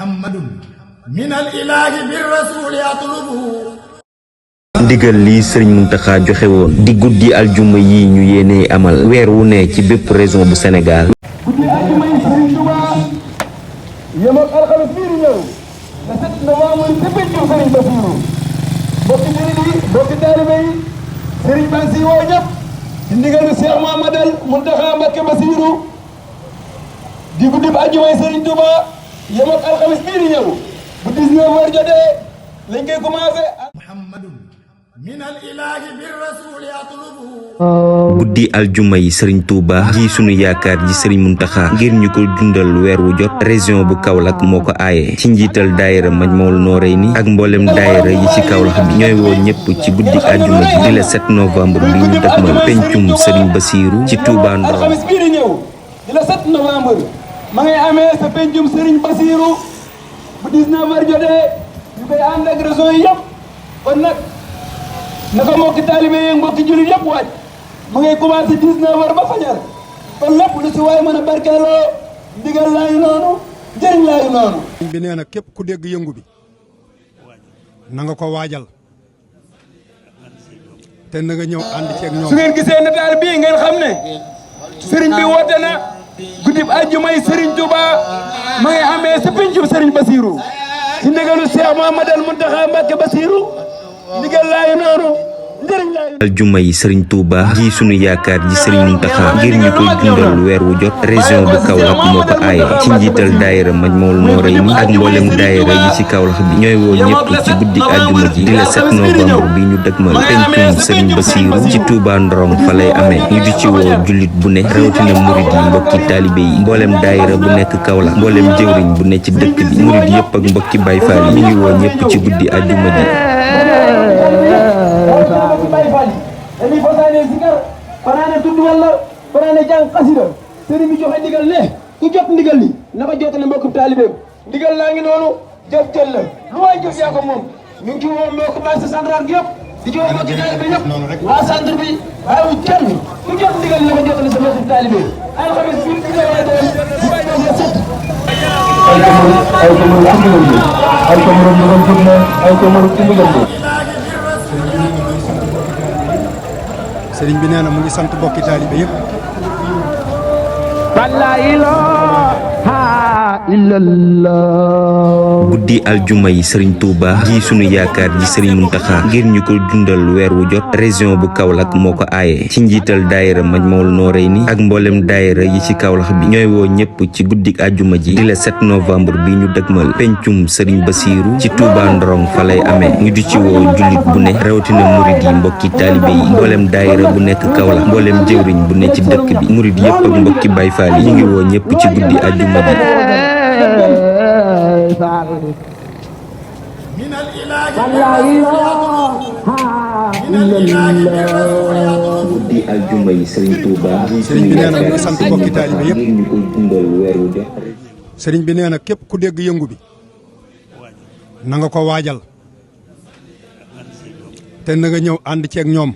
muhammadun minal ilaahi bir rasuuli atlubu. ndigal li Serigne Mountakha joxe woon di guddi aljuma yi ñu yéene amal weer wu ne ci bépp région bu Sénégal. guddi aljuma yi Serigne Touba yem ak alxames bii di ñëw le 7 novembre ci pencum Serigne Bassirou bokki jullit yi bokki taalibe yi Serigne Ba si woo ñëpp ci ndigalu Cheikh Mouhamadoul Mountakha Mbacké Bassirou di guddi aljuma yi Serigne Touba yem ak alxames bii di ñëw bu 19h jotee lañ koy commencé. guddi aljuma yi Serigne Touba ji sunu yaakaar ji Serigne Mountakha ngir ñu ko dundal weer wu jot région bu Kaolack moo ko aaye ci njiital daayira Majmahun Nurayni ak mboolem daayira yi ci Kaolack bi ñooy woo ñëpp ci guddi aljuma ji di le 7 novembre bi ñu dëgmal pencum Serigne Bassirou ci Touba Ndorong. alxames bii di ñëw di le 7 novembre ma ngay amee sa pencum Serigne Bassirou bu 19h jotee ñu koy ànd ak région yi yëpp kon nag naka mbokki taalibe yi mbokki jullit yëpp waaj ma ngay commencé 19h ba fajar kon lépp lu si waay mën a barkeeloo ndigal laa ngi noonu njëriñ laa ngi noonu. bi nee na képp ku dégg yëngu bi na nga ko waajal te na nga ñëw ànd ceeg ñoom. su ngeen gisee nataal bii ngeen xam ne sëriñ bi woote na guddib àjjuma yi Serigne Touba ma ngay amee sa pencum Serigne Bassirou ci ndigalu Cheikh Mouhamadoul Mountakha Mbacké Bassirou ndigal laa ngi noonu njëriñ laa ngi. aljuma yi Serigne Touba ji sunu yaakaar ji Serigne Mountakha ngir ñu koy dundal weer wu jot région bu Kaolack moo ko aaye ci njiital daayira Majmahun Nurayni ak mboolem daayira yi ci Kaolack bi ñooy woo ñëpp ci guddi aljuma ji di le 7 novembre bi ñu dëgmal pencum Serigne Bassirou ci Touba Ndorong fa lay amee ñu di ci woo jullit bu ne rawatina murid yi mbokki taalibe yi mboolem daayira bu nekk Kaolack mboolem jëwriñ bu ne ci dëkk bi murid yëpp ak mbokki Baay Faal yi ñu ngi woo ñëpp ci guddi aljuma ji. dañuy fasaane zikar fanaane tudd walla fanaane jàng xasida sëriñ bi joxe ndigal ne ku jot ndigal li na ko jotale mbokkum taalibeem ndigal laa ngi noonu jëf jël la lu waay jëf yaa ko moom ñu ngi ci woo mbokk base central gi yëpp di ci woo mbokki taalibe yëpp waa centre bi bàyyiwu kenn ku jot ndigal li na ko jotale sa mbokkum taalibe alxames bi di doon bu bay doon la set sëriñ bi nee na mu ngi sant bokki taalibe yëpp. guddi aljuma yi Serigne Touba ji sunu yaakaar ji Serigne Mountakha ngir ñu ko dundal weer wu jot région bu Kaolack moo ko aaye ci njiital daayira Majmahun Nurayni ak mboolem daayira yi ci Kaolack bi ñooy woo ñëpp ci guddi aljuma ji di le 7 novembre bi ñu dëgmal pencum Serigne Bassirou ci Touba Ndorong fa lay amee ñu di ci woo jullit bu ne rawatina murid yi mbokki taalibe yi mboolem daayira bu nekk Kaolack mboolem jëwriñ bu ne ci dëkk bi murid yëpp ak mbokki Baay Faal yi ñu ngi woo ñëpp ci guddi aljuma ji. guddi aljuma yi Serigne Touba sëriñ bi nee na mu ngi sant bokki taalibe yëpp. ñu koy dundal weer wu jot. sëriñ bi nee na képp ku dégg yëngu bi na nga ko waajal te na nga ñëw ànd ceeg ñoom.